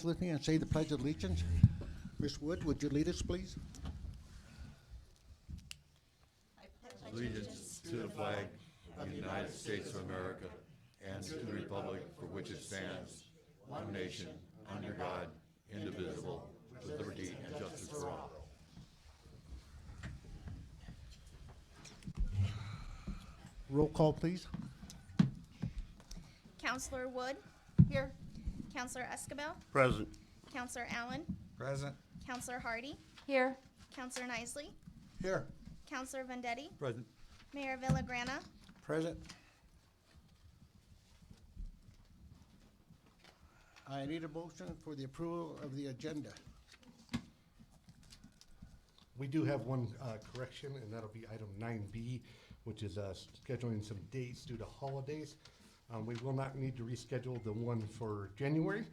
with me and say the Pledge of Allegiance. Ms. Wood, would you lead us, please? Allegiance to the flag of the United States of America and to the republic for which it stands, one nation, under God, indivisible, with liberty and justice for all. Roll call, please. Counselor Wood. Here. Counselor Escabel. Present. Counselor Allen. Present. Counselor Hardy. Here. Counselor Nisley. Here. Counselor Vendetti. Present. Mayor Villagrana. Present. I need a motion for the approval of the agenda. We do have one correction, and that'll be item 9B, which is scheduling some dates due to holidays. We will not need to reschedule the one for January.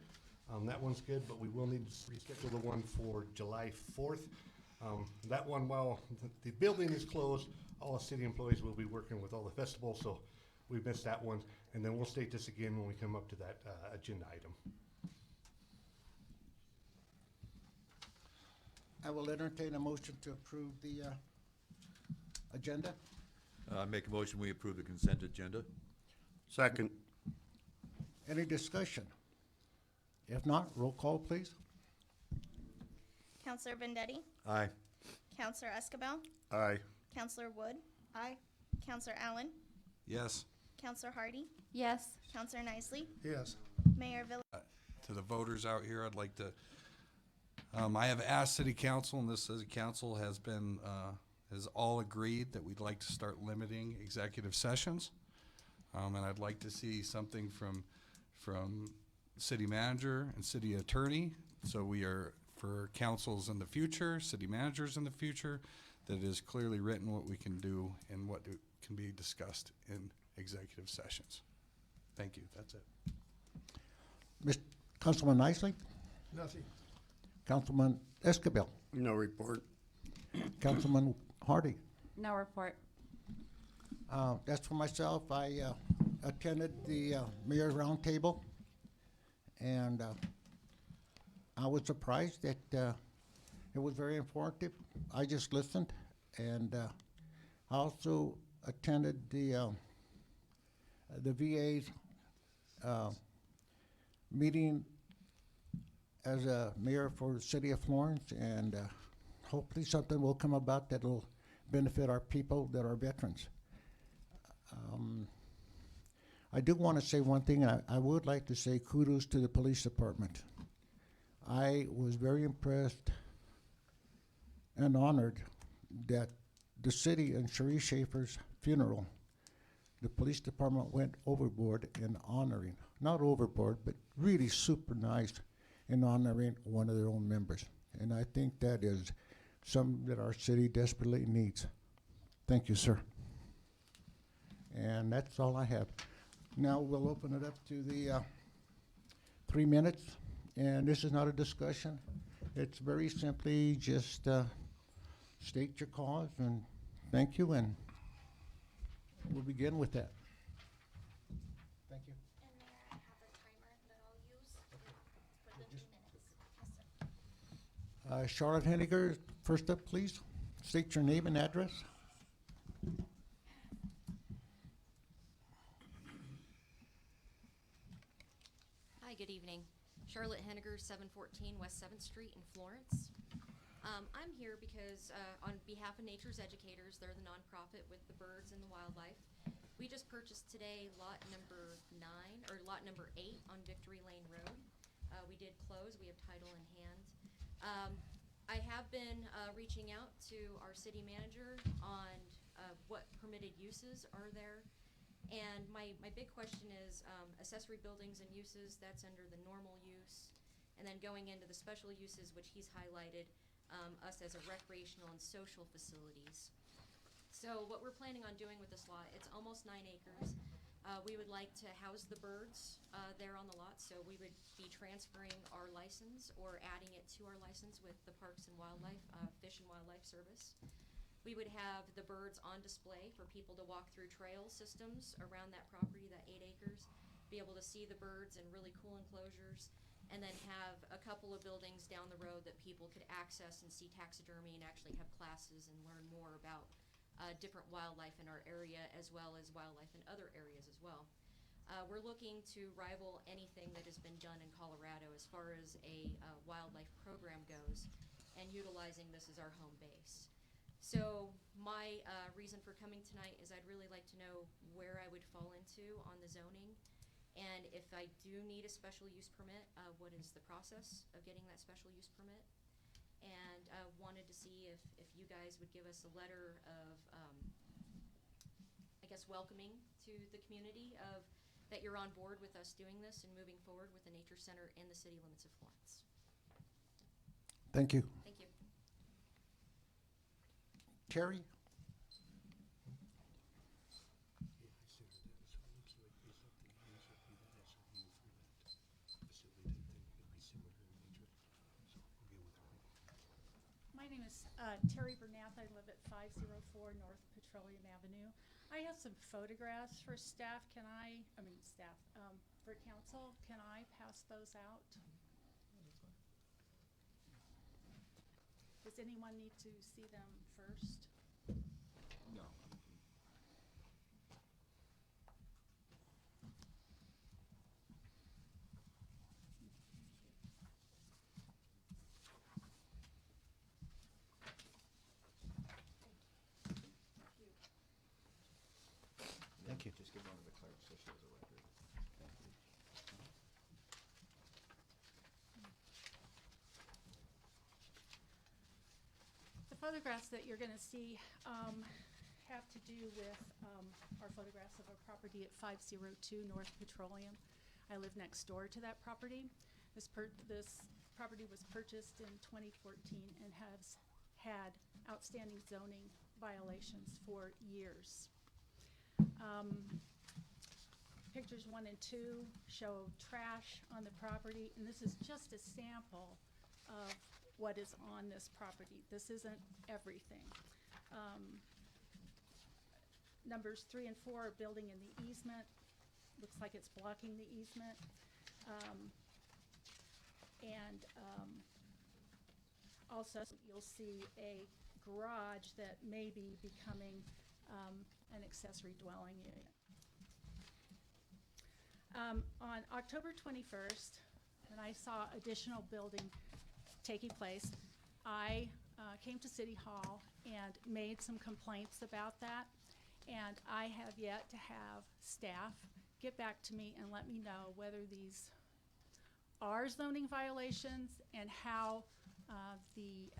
That one's good, but we will need to reschedule the one for July 4th. That one, while the building is closed, all the city employees will be working with all the festivals, so we missed that one. And then we'll state this again when we come up to that agenda item. I will entertain a motion to approve the agenda. Make a motion, we approve the consent agenda. Second. Any discussion? If not, roll call, please. Counselor Vendetti. Aye. Counselor Escabel. Aye. Counselor Wood. Aye. Counselor Allen. Yes. Counselor Hardy. Yes. Counselor Nisley. Yes. Mayor Villagrana. To the voters out here, I'd like to, I have asked city council, and this city council has been, has all agreed that we'd like to start limiting executive sessions. And I'd like to see something from city manager and city attorney. So we are, for councils in the future, city managers in the future, that is clearly written what we can do and what can be discussed in executive sessions. Thank you, that's it. Councilman Nisley? Nothing. Councilman Escabel? No report. Councilman Hardy? No report. That's for myself. I attended the mayor's roundtable, and I was surprised that it was very informative. I just listened, and I also attended the VA's meeting as a mayor for the city of Florence, and hopefully something will come about that will benefit our people that are veterans. I do want to say one thing. I would like to say kudos to the police department. I was very impressed and honored that the city and Cherie Schaefer's funeral, the police department went overboard in honoring, not overboard, but really super nice in honoring one of their own members. And I think that is something that our city desperately needs. Thank you, sir. And that's all I have. Now we'll open it up to the 3 minutes. And this is not a discussion. It's very simply just state your cause and thank you, and we'll begin with that. Thank you. And Mayor, I have a timer that I'll use for the 3 minutes. Yes, sir. Charlotte Henniger, first up, please. State your name and address. Hi, good evening. Charlotte Henniger, 714 West 7th Street in Florence. I'm here because on behalf of Nature's Educators, they're the nonprofit with the birds and the wildlife. We just purchased today lot number 8 on Victory Lane Road. We did close, we have title in hand. I have been reaching out to our city manager on what permitted uses are there. And my big question is accessory buildings and uses, that's under the normal use. And then going into the special uses, which he's highlighted, us as a recreational and social facilities. So what we're planning on doing with this lot, it's almost 9 acres. We would like to house the birds there on the lot, so we would be transferring our license or adding it to our license with the Parks and Wildlife, Fish and Wildlife Service. We would have the birds on display for people to walk through trail systems around that property, that 8 acres, be able to see the birds in really cool enclosures, and then have a couple of buildings down the road that people could access and see taxidermy and actually have classes and learn more about different wildlife in our area as well as wildlife in other areas as well. We're looking to rival anything that has been done in Colorado as far as a wildlife program goes, and utilizing this as our home base. So my reason for coming tonight is I'd really like to know where I would fall into on the zoning, and if I do need a special use permit, what is the process of getting that special use permit? And wanted to see if you guys would give us a letter of, I guess, welcoming to the community of that you're on board with us doing this and moving forward with the nature center in the city limits of Florence. Thank you. Thank you. Terry? My name is Terry Bernath. I live at 504 North Petroleum Avenue. I have some photographs for staff. For council. Can I pass those out? Does anyone need to see them first? No. Thank you. Just give one to the clerk so she has a record. Thank you. The photographs that you're going to see have to do with our photographs of a property at 502 North Petroleum. I live next door to that property. This property was purchased in 2014 and has had outstanding zoning violations for years. Pictures 1 and 2 show trash on the property, and this is just a sample of what is on this property. This isn't everything. Numbers 3 and 4 are building in the easement. Looks like it's blocking the easement. Also, you'll see a garage that may be becoming an accessory dwelling unit. On October 21st, when I saw additional building taking place, I came to City Hall and made some complaints about that, and I have yet to have staff get back to me and let me know whether these are zoning violations and how the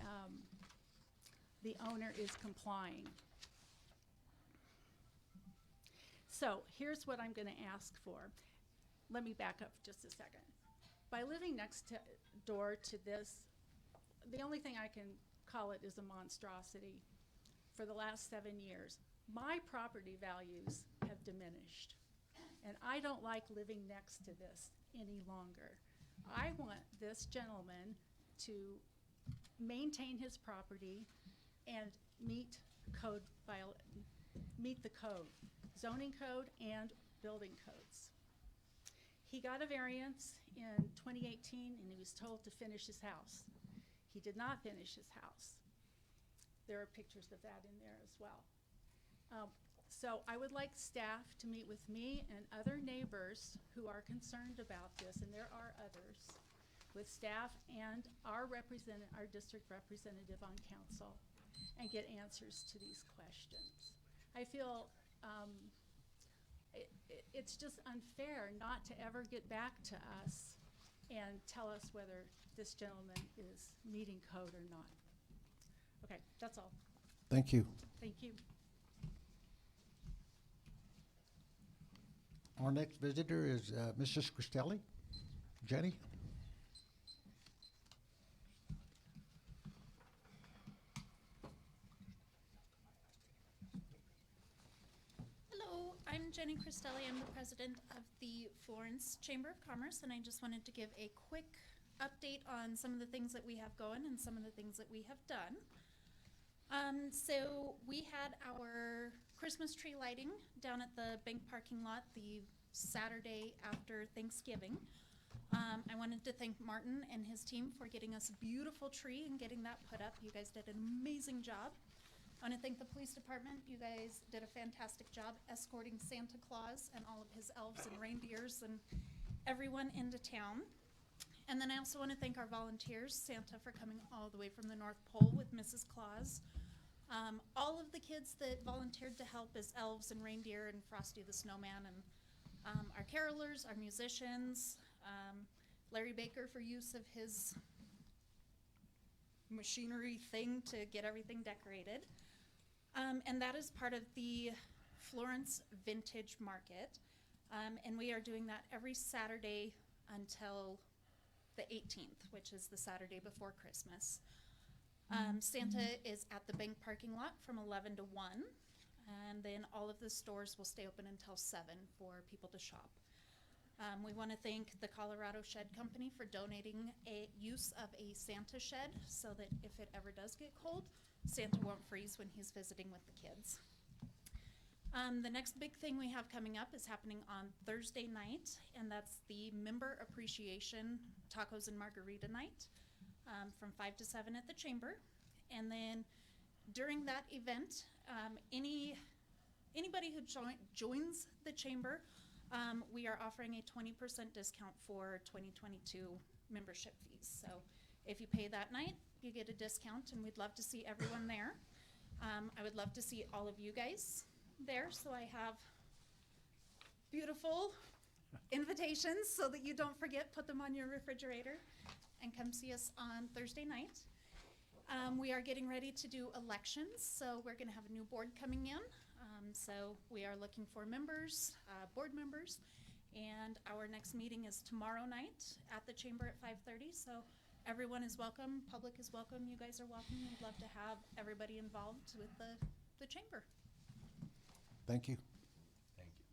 owner is complying. So here's what I'm going to ask for. Let me back up just a second. By living next door to this, the only thing I can call it is a monstrosity. For the last 7 years, my property values have diminished, and I don't like living next to this any longer. I want this gentleman to maintain his property and meet the code, zoning code and building codes. He got a variance in 2018 and he was told to finish his house. He did not finish his house. There are pictures of that in there as well. So I would like staff to meet with me and other neighbors who are concerned about this, and there are others, with staff and our district representative on council, and get answers to these questions. I feel it's just unfair not to ever get back to us and tell us whether this gentleman is meeting code or not. Okay, that's all. Thank you. Thank you. Our next visitor is Mrs. Cristelli. Jenny? Hello, I'm Jenny Cristelli. I'm the president of the Florence Chamber of Commerce, and I just wanted to give a quick update on some of the things that we have going and some of the things that we have done. So we had our Christmas tree lighting down at the bank parking lot the Saturday after Thanksgiving. I wanted to thank Martin and his team for getting us a beautiful tree and getting that put up. You guys did an amazing job. I want to thank the police department. You guys did a fantastic job escorting Santa Claus and all of his elves and reindeers and everyone into town. And then I also want to thank our volunteers, Santa for coming all the way from the North Pole with Mrs. Claus. All of the kids that volunteered to help as elves and reindeer and Frosty the Snowman, and our carolers, our musicians, Larry Baker for use of his machinery thing to get everything decorated. And that is part of the Florence Vintage Market. And we are doing that every Saturday until the 18th, which is the Saturday before Christmas. Santa is at the bank parking lot from 11 to 1, and then all of the stores will stay open until 7 for people to shop. We want to thank the Colorado Shed Company for donating a use of a Santa shed so that if it ever does get cold, Santa won't freeze when he's visiting with the kids. The next big thing we have coming up is happening on Thursday night, and that's the Member Appreciation Tacos and Margarita night from 5 to 7 at the Chamber. And then during that event, anybody who joins the Chamber, we are offering a 20% discount for 2022 membership fees. So if you pay that night, you get a discount, and we'd love to see everyone there. I would love to see all of you guys there, so I have beautiful invitations so that you don't forget, put them on your refrigerator and come see us on Thursday night. We are getting ready to do elections, so we're gonna have a new board coming in. So we are looking for members, board members, and our next meeting is tomorrow night at the Chamber at 5:30. So everyone is welcome, public is welcome, you guys are welcome. We'd love to have everybody involved with the Chamber. Thank you. Thank you.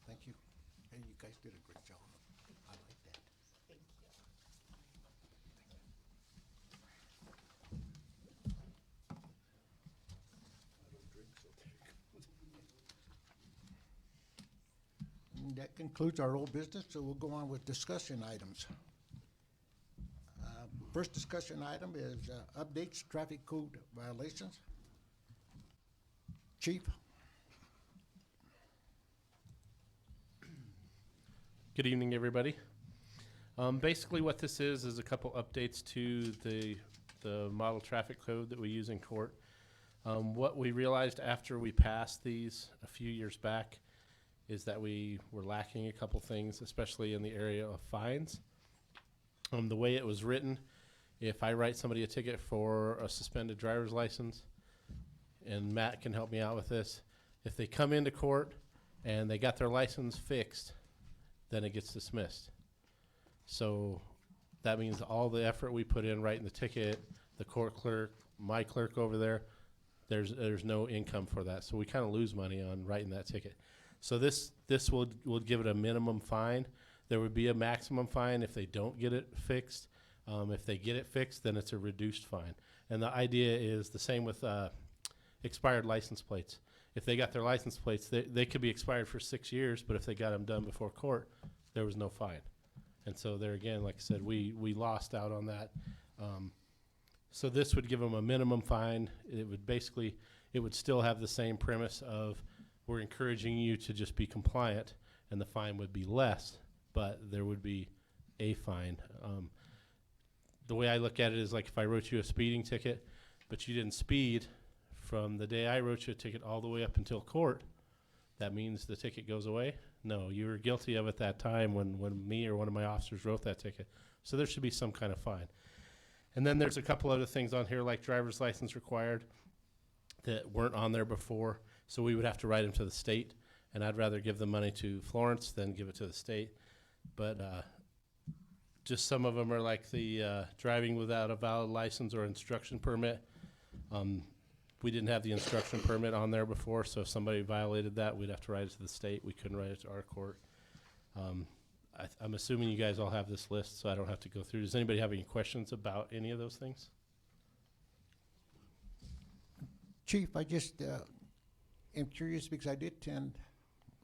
Thank you. Hey, you guys did a great job. I like that. Thank you. And that concludes our old business, so we'll go on with discussion items. First discussion item is updates traffic code violations. Chief? Good evening, everybody. Basically what this is a couple updates to the model traffic code that we use in court. What we realized after we passed these a few years back is that we were lacking a couple things, especially in the area of fines. The way it was written, if I write somebody a ticket for a suspended driver's license, and Matt can help me out with this, if they come into court and they got their license fixed, then it gets dismissed. So that means all the effort we put in writing the ticket, the court clerk, my clerk over there, there's no income for that. So we kind of lose money on writing that ticket. So this will give it a minimum fine. There would be a maximum fine if they don't get it fixed. If they get it fixed, then it's a reduced fine. And the idea is the same with expired license plates. If they got their license plates, they could be expired for 6 years, but if they got them done before court, there was no fine. And so there again, like I said, we lost out on that. So this would give them a minimum fine. It would still have the same premise of we're encouraging you to just be compliant, and the fine would be less, but there would be a fine. The way I look at it is like if I wrote you a speeding ticket, but you didn't speed from the day I wrote you a ticket all the way up until court, that means the ticket goes away? No, you were guilty of it that time when me or one of my officers wrote that ticket. So there should be some kind of fine. And then there's a couple other things on here like driver's license required that weren't on there before. So we would have to write them to the state, and I'd rather give the money to Florence than give it to the state. But just some of them are like the driving without a valid license or instruction permit. we didn't have the instruction permit on there before, so if somebody violated that, we'd have to write it to the state. We couldn't write it to our court. I'm assuming you guys all have this list, so I don't have to go through. Does anybody have any questions about any of those things? Chief, I just am curious because I did attend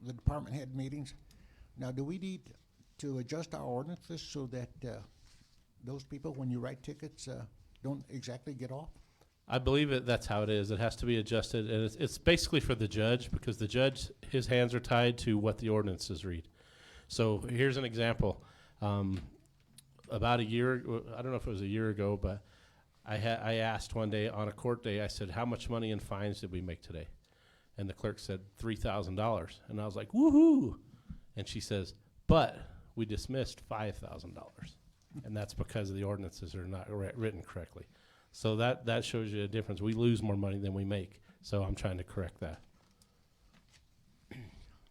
the department head meetings. Now, do we need to adjust our ordinances so that those people, when you write tickets, don't exactly get off? I believe that's how it is. It has to be adjusted, and it's basically for the judge, because the judge, his hands are tied to what the ordinances read. So here's an example. About a year, I don't know if it was a year ago, but I asked one day on a court day, I said, how much money in fines did we make today? And the clerk said $3,000. And I was like, woohoo! And she says, but we dismissed $5,000. And that's because the ordinances are not written correctly. So that shows you a difference. We lose more money than we make. So I'm trying to correct that.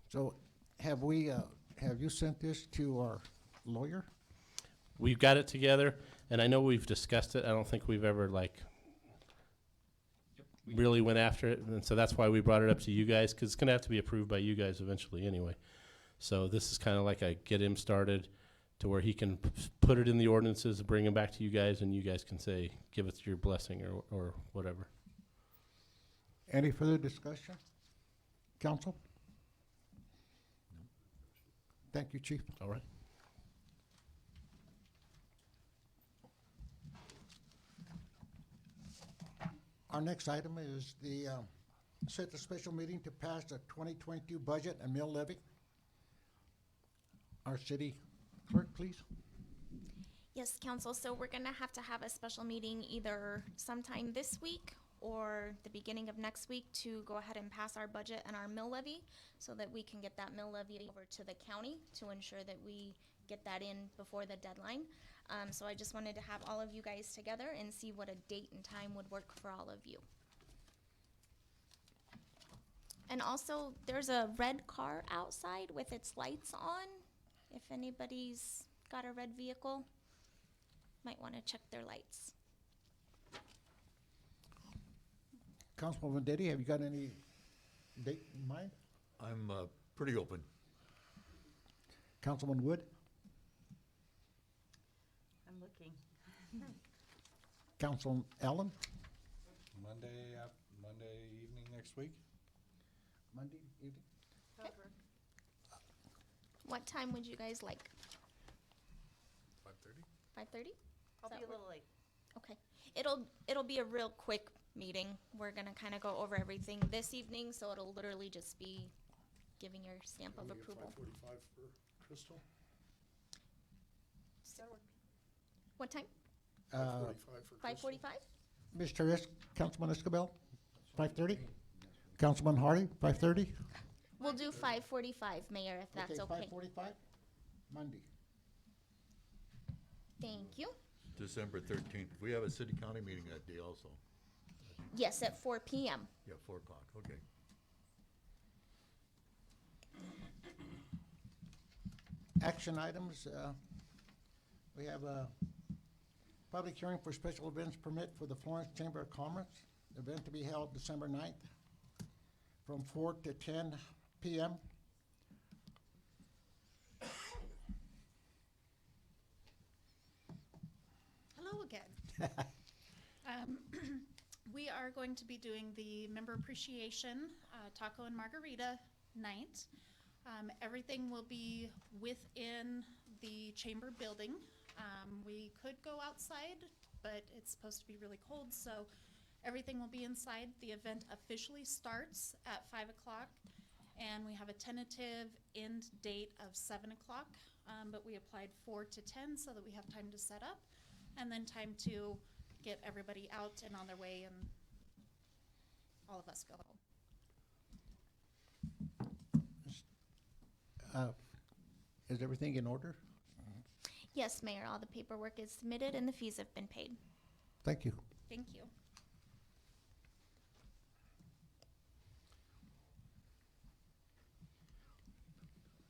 So have you sent this to our lawyer? We've got it together, and I know we've discussed it. I don't think we've ever really went after it, and so that's why we brought it up to you guys, because it's going to have to be approved by you guys eventually anyway. So this is kind of like a get him started to where he can put it in the ordinances and bring them back to you guys, and you guys can say, give it your blessing or whatever. Any further discussion? Council? Thank you, Chief. All right. Our next item is set the special meeting to pass the 2022 budget and mill levy. Our city clerk, please. Yes, council, so we're gonna have to have a special meeting either sometime this week or the beginning of next week to go ahead and pass our budget and our mill levy so that we can get that mill levy over to the county to ensure that we get that in before the deadline. So I just wanted to have all of you guys together and see what a date and time would work for all of you. And also, there's a red car outside with its lights on. If anybody's got a red vehicle, might want to check their lights. Councilman Vendetti, have you got any date in mind? I'm pretty open. Councilman Wood? I'm looking. Councilman Allen? Monday evening next week? Monday evening? What time would you guys like? 5:30? 5:30? I'll be a little late. Okay. It'll be a real quick meeting. We're gonna kind of go over everything this evening, so it'll literally just be giving your stamp of approval. 5:45 for Crystal? What time? 5:45 for Crystal? 5:45? Mr. Councilman Escabel, 5:30? Councilman Hardy, 5:30? We'll do 5:45, Mayor, if that's okay. 5:45, Monday. Thank you. December 13th. We have a city-county meeting that day also. Yes, at 4 p.m. Yeah, 4 o'clock, okay. Action items, we have a public hearing for special events permit for the Florence Chamber of Commerce, event to be held December 9th from 4 to 10 p.m. Hello again. We are going to be doing the member appreciation taco and margarita night. Everything will be within the chamber building. We could go outside, but it's supposed to be really cold, so everything will be inside. The event officially starts at 5 o'clock, and we have a tentative end date of 7 o'clock, but we applied 4 to 10 so that we have time to set up, and then time to get everybody out and on their way, and all of us go home. Is everything in order? Yes, Mayor, all the paperwork is submitted and the fees have been paid. Thank you. Thank you.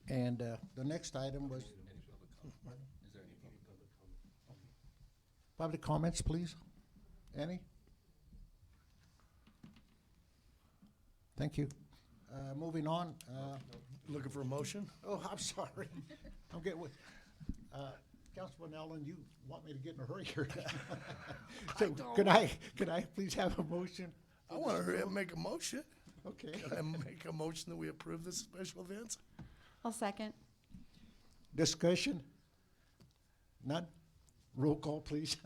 And the next item was public comments, please. Any? Thank you. Moving on, Looking for a motion? oh, I'm sorry. I'm getting with, Councilman Allen, you want me to get in a hurry here? So, could I please have a motion? I want to hurry up and make a motion. Okay. Can I make a motion that we approve this special events? I'll second. Discussion? None? Roll call, please.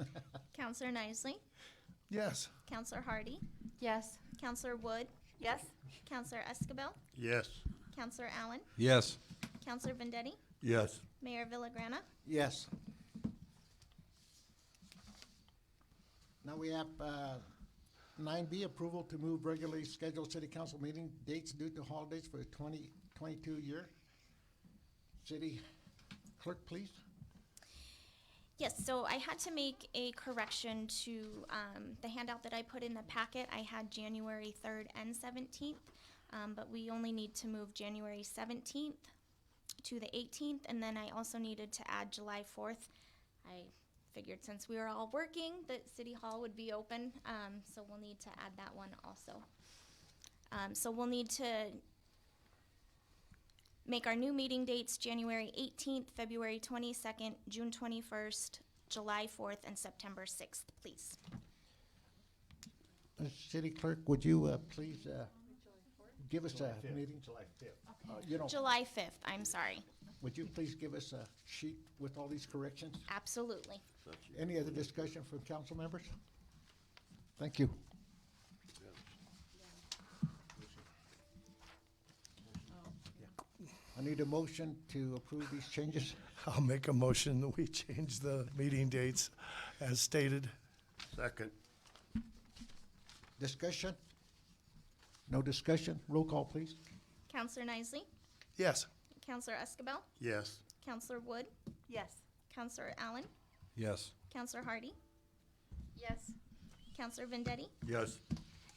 Counselor Nisley, Yes. Counselor Hardy, Yes. Counselor Wood, Yes. Counselor Escabel, Yes. Counselor Allen, Yes. Counselor Vendetti, Yes. Mayor Villagrana. Yes. Now we have 9B, approval to move regularly scheduled city council meeting dates due to holidays for the 2022 year. City clerk, please. Yes, so I had to make a correction to the handout that I put in the packet. I had January 3rd and 17th, but we only need to move January 17th to the 18th, and then I also needed to add July 4th. I figured since we were all working that City Hall would be open, so we'll need to add that one also. So we'll need to make our new meeting dates January 18th, February 22nd, June 21st, July 4th, and September 6th, please. City clerk, would you please give us a meeting? July 5th. You know, July 5th, I'm sorry. would you please give us a sheet with all these corrections? Absolutely. Any other discussion from council members? Thank you. I need a motion to approve these changes. I'll make a motion that we change the meeting dates as stated. Second. Discussion? No discussion? Roll call, please. Counselor Nisley, Yes. Counselor Escabel, Yes. Counselor Wood, Yes. Counselor Allen, Yes. Counselor Hardy, Yes. Counselor Vendetti, Yes.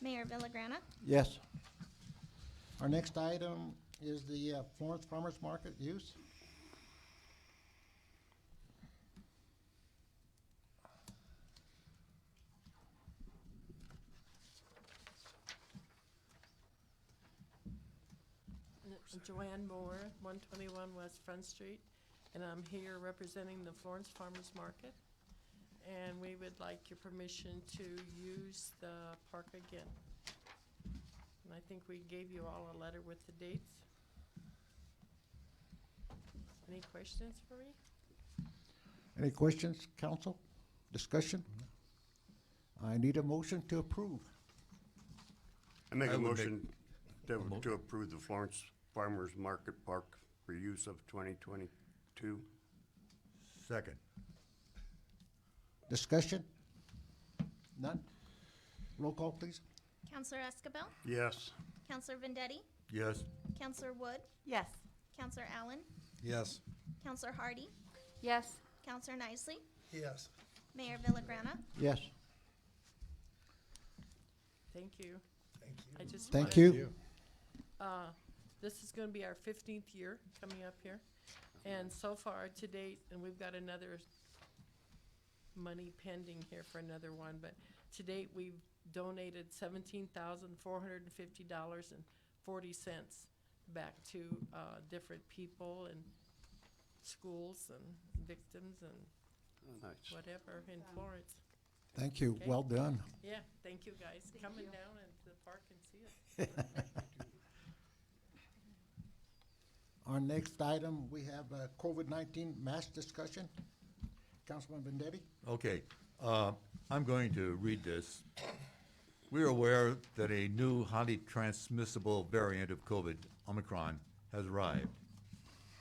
Mayor Villagrana. Yes. Our next item is the Florence Farmers Market use. Joanne Moore, 121 West Front Street, and I'm here representing the Florence Farmers Market. And we would like your permission to use the park again. And I think we gave you all a letter with the dates. Any questions for me? Any questions, council? Discussion? I need a motion to approve. I make I a would motion mo- to approve the Florence Farmers Market Park for use of 2022. Second. Discussion? None? Roll call, please. Counselor Escabel, Yes. Counselor Vendetti, Yes. Counselor Wood, Yes. Counselor Allen, Yes. Counselor Hardy, Yes. Counselor Nisley, Yes. Mayor Villagrana. Yes. Thank you. Thank you. I just Thank wanted- you. This is gonna be our 15th year coming up here. And so far to date, and we've got another money pending here for another one, but to date, we've donated $17,450.40 back to different people and schools and victims and Nice. whatever in Florence. Thank you. Okay. Well done. Yeah, thank you guys, coming down into the park and see us. Our next item, we have COVID-19 mask discussion. Councilman Vendetti? Okay, I'm going to read this. We are aware that a new highly transmissible variant of COVID, Omicron, has arrived.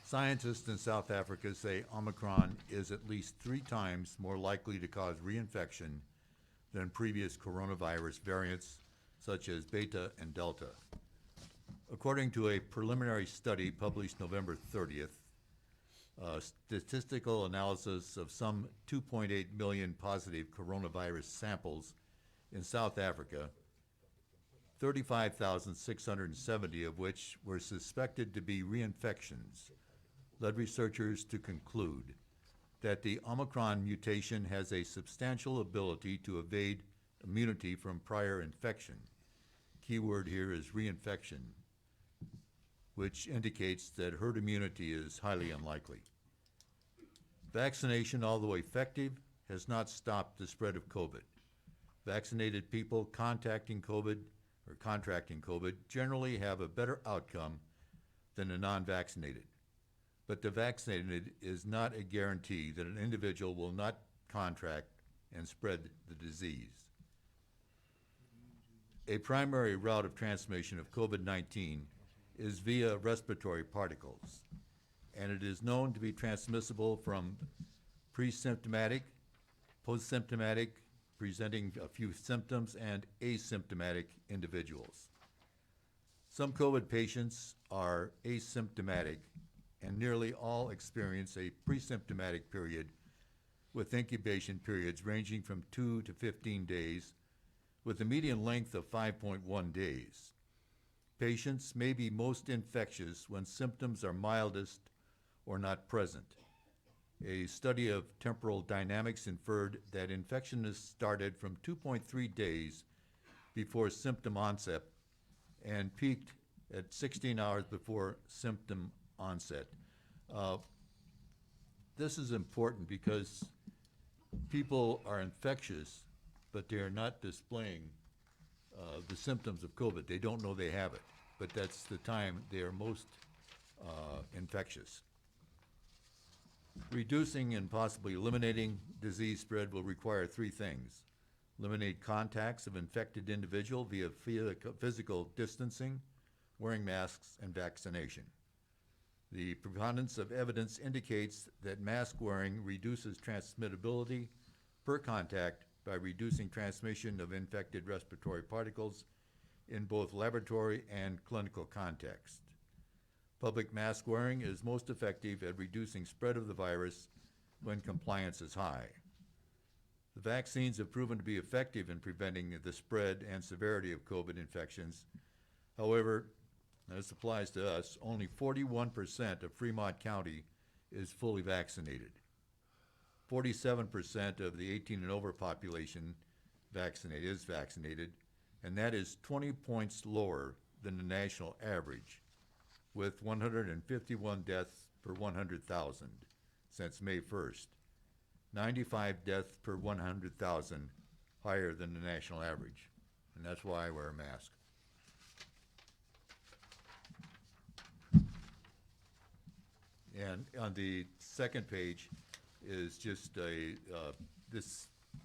Scientists in South Africa say Omicron is at least 3 times more likely to cause reinfection than previous coronavirus variants such as Beta and Delta. According to a preliminary study published November 30th, statistical analysis of some 2.8 million positive coronavirus samples in South Africa, 35,670 of which were suspected to be reinfections, led researchers to conclude that the Omicron mutation has a substantial ability to evade immunity from prior infection, key word here is reinfection, which indicates that herd immunity is highly unlikely. Vaccination, although effective, has not stopped the spread of COVID. Vaccinated people contracting COVID generally have a better outcome than the non-vaccinated. But the vaccinated is not a guarantee that an individual will not contract and spread the disease. A primary route of transmission of COVID-19 is via respiratory particles, and it is known to be transmissible from pre-symptomatic, post-symptomatic, presenting a few symptoms, and asymptomatic individuals. Some COVID patients are asymptomatic, and nearly all experience a pre-symptomatic period with incubation periods ranging from 2 to 15 days, with a median length of 5.1 days. Patients may be most infectious when symptoms are mildest or not present. A study of temporal dynamics inferred that infection is started from 2.3 days before symptom onset and peaked at 16 hours before symptom onset. This is important because people are infectious, but they are not displaying the symptoms of COVID. They don't know they have it, but that's the time they are most infectious. Reducing and possibly eliminating disease spread will require three things: eliminate contacts of infected individual via physical distancing, wearing masks, and vaccination. The preponderance of evidence indicates that mask wearing reduces transmittability per contact by reducing transmission of infected respiratory particles in both laboratory and clinical context. Public mask wearing is most effective at reducing spread of the virus when compliance is high. The vaccines have proven to be effective in preventing the spread and severity of COVID infections. However, this applies to us, only 41% of Fremont County is fully vaccinated. 47% of the 18 and over population is vaccinated, and that is 20 points lower than the national average, with 151 deaths per 100,000 since May 1st, 95 deaths per 100,000 higher than the national average, and that's why I wear a mask. And on the second page is just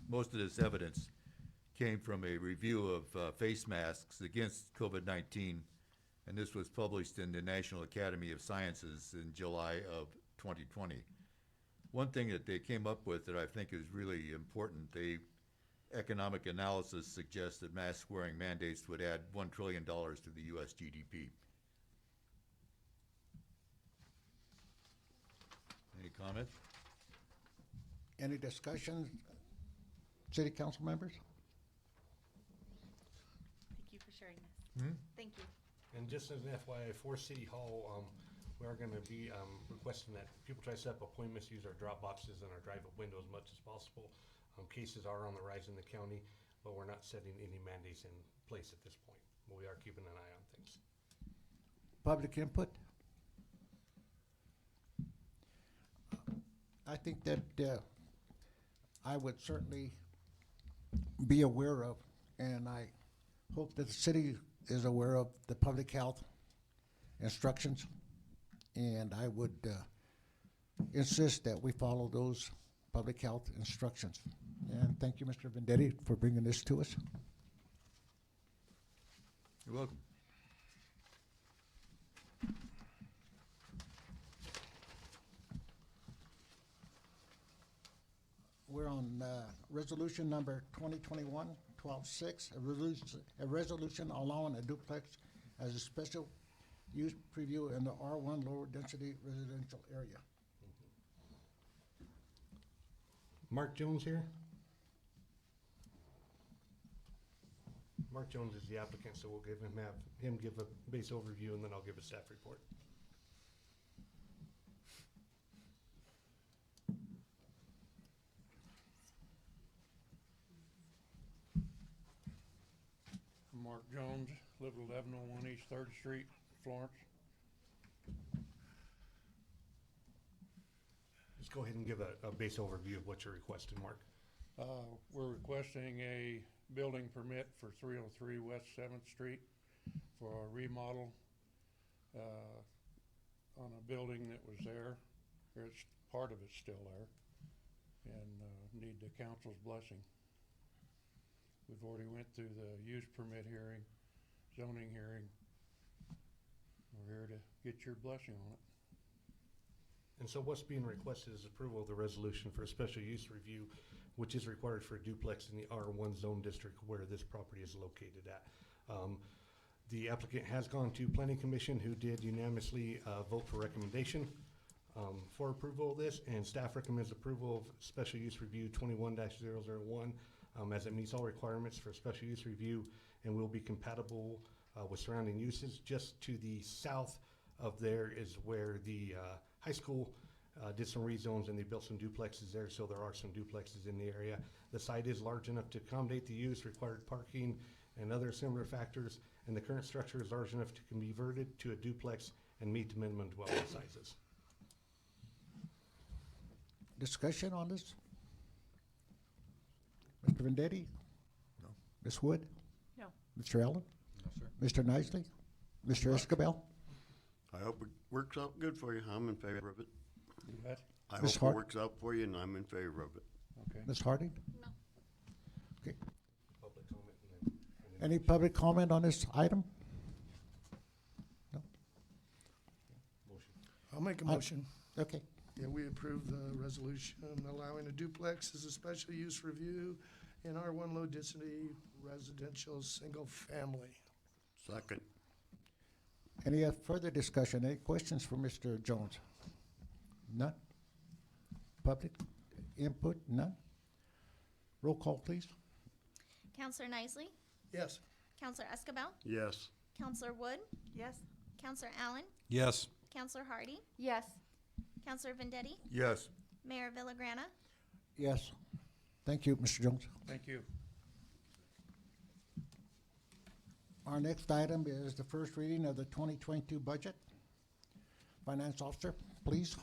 most of this evidence came from a review of face masks against COVID-19, and this was published in the National Academy of Sciences in July of 2020. One thing that they came up with that I think is really important, economic analysis suggests that mask wearing mandates would add $1 trillion to the US GDP. Any comments? Any discussions, city council members? Thank you for sharing this. Thank you. And just as an FYI, for City Hall, we are gonna be requesting that people try to set up appointments, use our drop boxes and our drive-up window as much as possible. Cases are on the rise in the county, but we're not setting any mandates in place at this point. But we are keeping an eye on things. Public input? I think that I would certainly be aware of, and I hope that the city is aware of the public health instructions, and I would insist that we follow those public health instructions. And thank you, Mr. Vendetti, for bringing this to us. You're welcome. We're on resolution number 2021-12-6, a resolution allowing a duplex as a special use preview in the R1 lower density residential area. Mark Jones here. Mark Jones is the applicant, so we'll give him give a base overview, and then I'll give a staff report. Mark Jones, live at 1101 East 3rd Street, Florence. Just go ahead and give a base overview of what you're requesting, Mark. We're requesting a building permit for 303 West 7th Street for a remodel on a building that was there. It's, part of it's still there, and need the council's blessing. We've already went through the use permit hearing, zoning hearing. We're here to get your blessing on it. And so what's being requested is approval of the resolution for a special use review, which is required for a duplex in the R1 zone district where this property is located at. The applicant has gone to Planning Commission, who did unanimously vote for recommendation for approval of this, and staff recommends approval of special use review 21-001 as it meets all requirements for special use review and will be compatible with surrounding uses. Just to the south of there is where the high school did some rezones, and they built some duplexes there, so there are some duplexes in the area. The site is large enough to accommodate the use, required parking, and other similar factors, and the current structure is large enough to be converted to a duplex and meet the minimum dwelling sizes. Discussion on this? Mr. Vendetti? No. Ms. Wood? No. Mr. Allen? No, sir. Mr. Nicely? Mr. Escabel? I hope it works out good for you. I'm in favor of it. You bet. I Ms. hope Hart? it works out for you, and I'm in favor of it. Okay. Ms. Harding? No. Okay. Public comment and then Any public comment on this item? No? motion. I'll make a motion. Okay. Yeah, we approve the resolution allowing a duplex as a special use review in R1 low density residential single family. Second. Any further discussion? Any questions for Mr. Jones? None? Public input? None? Roll call, please. Counselor Nicely? Yes. Counselor Escabel? Yes. Counselor Wood? Yes. Counselor Allen? Yes. Counselor Hardy? Yes. Counselor Vendetti? Yes. Mayor Villagrana? Yes. Thank you, Mr. Jones. Thank you. Our next item is the first reading of the 2022 budget. Finance Officer, please.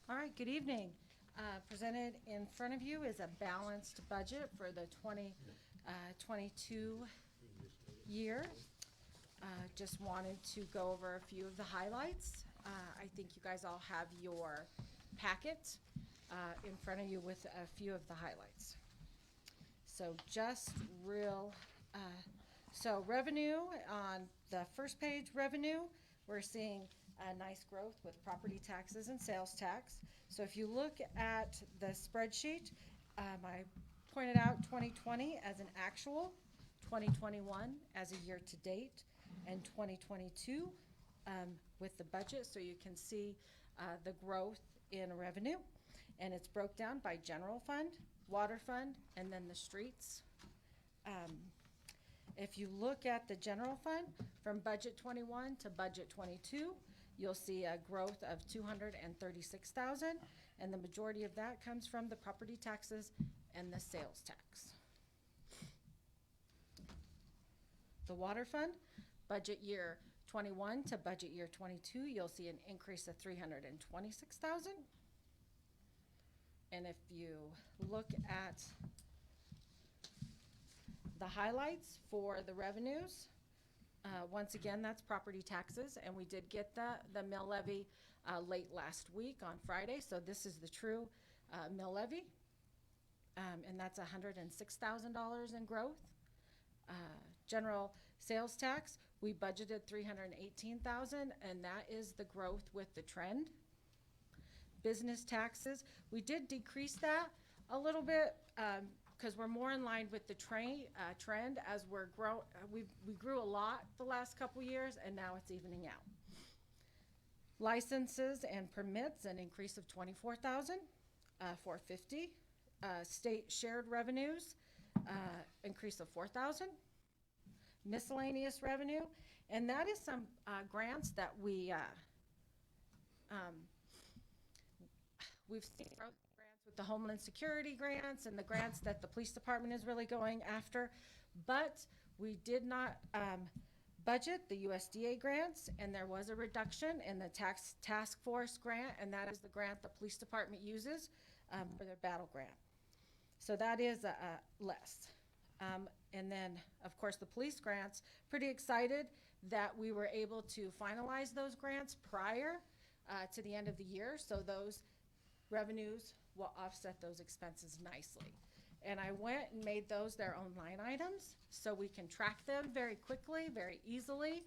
All right, good evening. Presented in front of you is a balanced budget for the 2022 year. Just wanted to go over a few of the highlights. I think you guys all have your packet in front of you with a few of the highlights. So just so revenue on the first page, revenue, we're seeing a nice growth with property taxes and sales tax. So if you look at the spreadsheet, I pointed out 2020 as an actual, 2021 as a year to date, and 2022 with the budget, so you can see the growth in revenue. And it's broke down by general fund, water fund, and then the streets. If you look at the general fund from budget 21 to budget 22, you'll see a growth of 236,000, and the majority of that comes from the property taxes and the sales tax. The water fund, budget year 21 to budget year 22, you'll see an increase of 326,000. And if you look at the highlights for the revenues, once again, that's property taxes, and we did get the mill levy late last week on Friday, so this is the true mill levy, and that's $106,000 in growth. General sales tax, we budgeted $318,000, and that is the growth with the trend. Business taxes, we did decrease that a little bit because we're more in line with the trend as we grew a lot the last couple years, and now it's evening out. Licenses and permits, an increase of 24,000, 450. State shared revenues, increase of 4,000. Miscellaneous revenue, and that is some grants that we've seen grants with the Homeland Security grants and the grants that the police department is really going after. But we did not budget the USDA grants, and there was a reduction in the task force grant, and that is the grant the police department uses for their battle grant. So that is less. And then, of course, the police grants, pretty excited that we were able to finalize those grants prior to the end of the year, so those revenues will offset those expenses nicely. And I went and made those their own line items, so we can track them very quickly, very easily.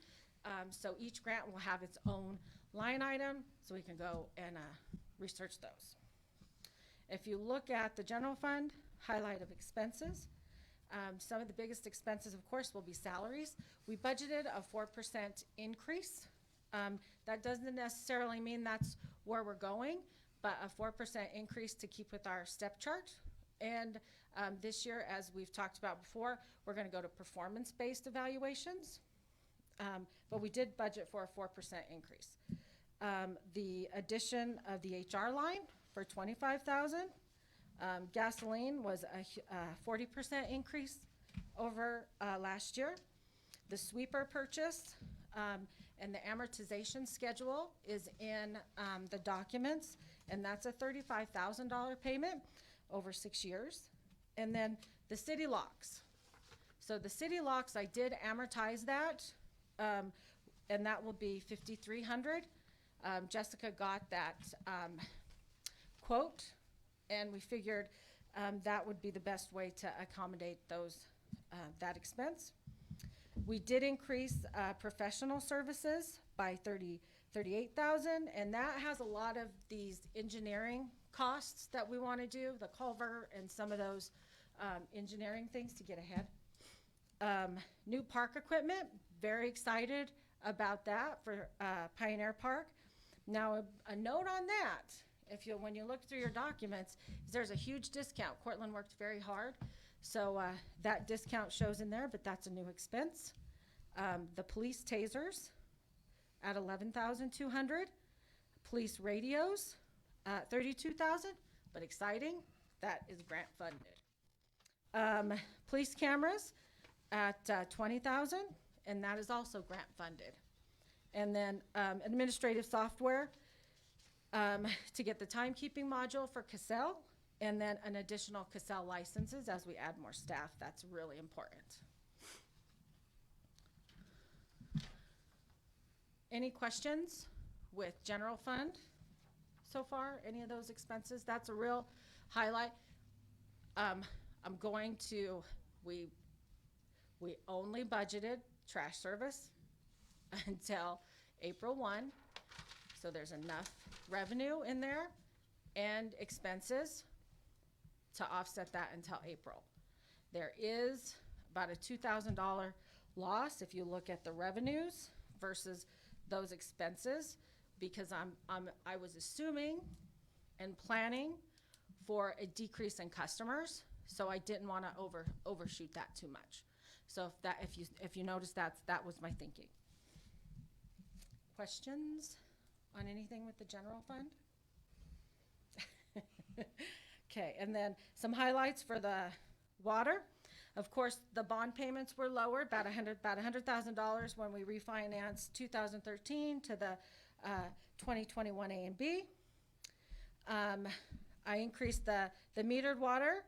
So each grant will have its own line item, so we can go and research those. If you look at the general fund, highlight of expenses, some of the biggest expenses, of course, will be salaries. We budgeted a 4% increase. That doesn't necessarily mean that's where we're going, but a 4% increase to keep with our step chart. And this year, as we've talked about before, we're going to go to performance-based evaluations. But we did budget for a 4% increase. The addition of the HR line for $25,000. Gasoline was a 40% increase over last year. The sweeper purchase and the amortization schedule is in the documents, and that's a $35,000 payment over 6 years. And then the city locks. So the city locks, I did amortize that, and that will be $5,300. Jessica got that quote, and we figured that would be the best way to accommodate those that expense. We did increase professional services by $38,000, and that has a lot of these engineering costs that we want to do, the culvert and some of those engineering things to get ahead. New park equipment, very excited about that for Pioneer Park. Now, a note on that, when you look through your documents, there's a huge discount. Cortland worked very hard, so that discount shows in there, but that's a new expense. The police tasers at $11,200. Police radios, $32,000, but exciting, that is grant funded. Police cameras at $20,000, and that is also grant funded. And then administrative software to get the timekeeping module for Cassell, and then an additional Cassell licenses as we add more staff. That's really important. Any questions with general fund so far? Any of those expenses? That's a real highlight. We only budgeted trash service until April 1, so there's enough revenue in there and expenses to offset that until April. There is about a $2,000 loss if you look at the revenues versus those expenses, because I was assuming and planning for a decrease in customers, so I didn't want to overshoot that too much. So if you notice that was my thinking. Questions on anything with the general fund? Okay, and then some highlights for the water. Of course, the bond payments were lower, about $100,000 when we refinanced 2013 to the 2021 A and B. I increased the metered water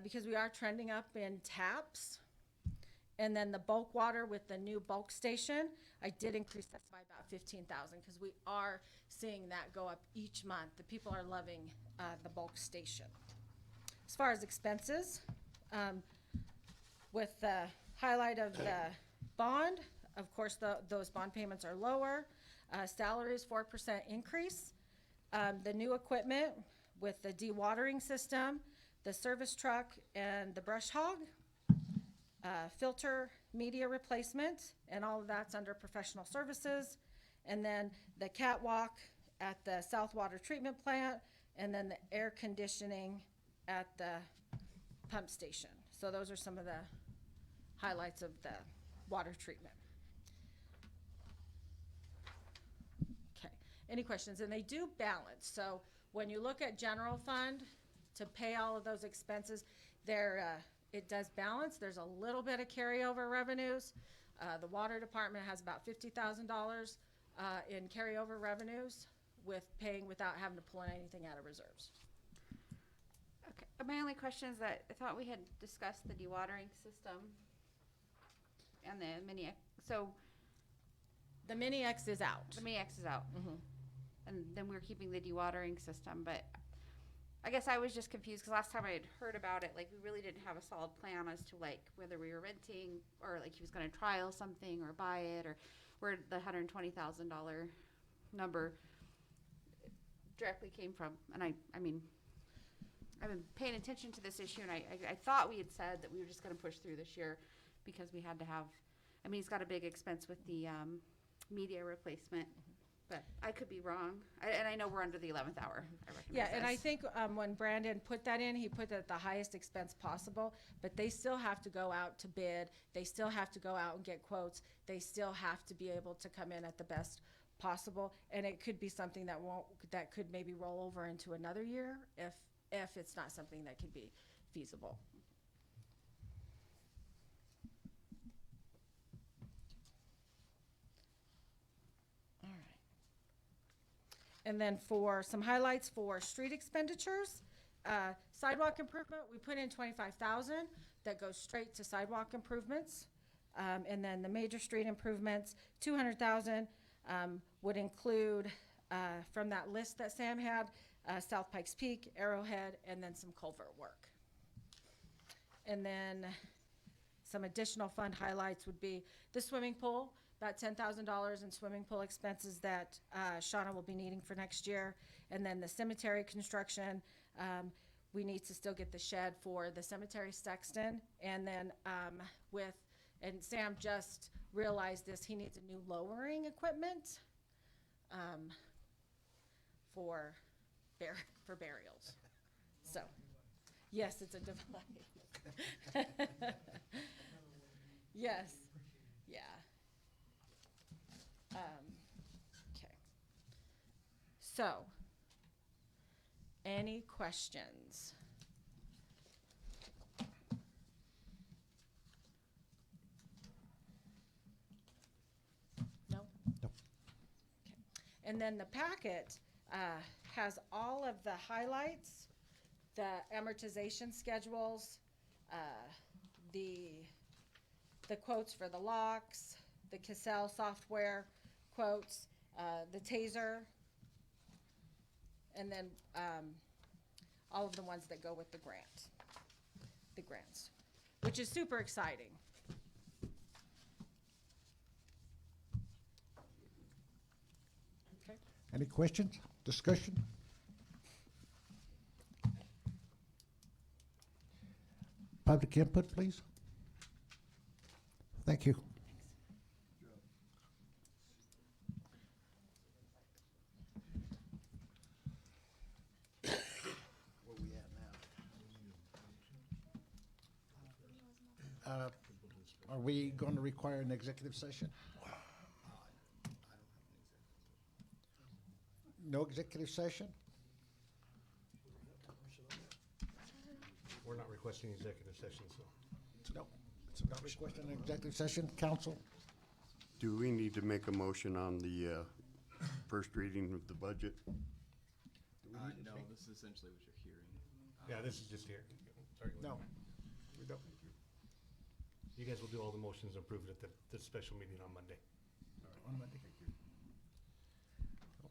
because we are trending up in taps. And then the bulk water with the new bulk station, I did increase that by about $15,000 because we are seeing that go up each month. The people are loving the bulk station. As far as expenses, with the highlight of the bond, of course, those bond payments are lower. Salaries, 4% increase. The new equipment with the dewatering system, the service truck, and the brush hog. Filter media replacement, and all of that's under professional services. And then the catwalk at the South Water Treatment Plant, and then the air conditioning at the pump station. So those are some of the highlights of the water treatment. Okay, any questions? And they do balance. So when you look at general fund, to pay all of those expenses. There, it does balance. There's a little bit of carryover revenues. The water department has about $50,000 in carryover revenues with paying without having to pull anything out of reserves. Okay, my only question is that I thought we had discussed the dewatering system and the mini, so The mini X is out. the mini X is out. Mhm. And then we're keeping the dewatering system, but I guess I was just confused because last time I had heard about it, like we really didn't have a solid plan as to like whether we were renting or like he was gonna trial something or buy it or where the $120,000 number directly came from. And I mean, I've been paying attention to this issue and I thought we had said that we were just gonna push through this year because we had to have, I mean, he's got a big expense with the, media replacement, but I could be wrong. And I know we're under the 11th hour. I recognize Yeah, and I this. think when Brandon put that in, he put it at the highest expense possible, but they still have to go out to bid. They still have to go out and get quotes. They still have to be able to come in at the best possible. And it could be something that could maybe roll over into another year if it's not something that could be feasible. And then for some highlights for street expenditures, sidewalk improvement, we put in 25,000 that goes straight to sidewalk improvements. And then the major street improvements, 200,000 would include, from that list that Sam had, South Pikes Peak, Arrowhead, and then some culvert work. And then some additional fund highlights would be the swimming pool, about $10,000 in swimming pool expenses that Shauna will be needing for next year. And then the cemetery construction, we need to still get the shed for the cemetery sexton. And then and Sam just realized this, he needs a new lowering equipment for burials. So, yes, it's a device. Yes, yeah. Okay. So, any questions? No? No. Okay. And then the packet has all of the highlights, the amortization schedules, the quotes for the locks, the Cassell software quotes, the taser, and then all of the ones that go with the grants, which is super exciting. Okay. Any questions, discussion? Public input, please. Thank you. Are we going to require an executive session? No executive session? We're not requesting executive session, so. No. Not requesting an executive session, council? Do we need to make a motion on the first reading of the budget? No, this is essentially what you're hearing. Yeah, this is just here. Sorry. No. We don't. You guys will do all the motions approved at the special meeting on Monday. On Monday.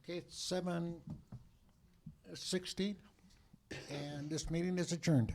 Okay, it's 7:16, and this meeting is adjourned.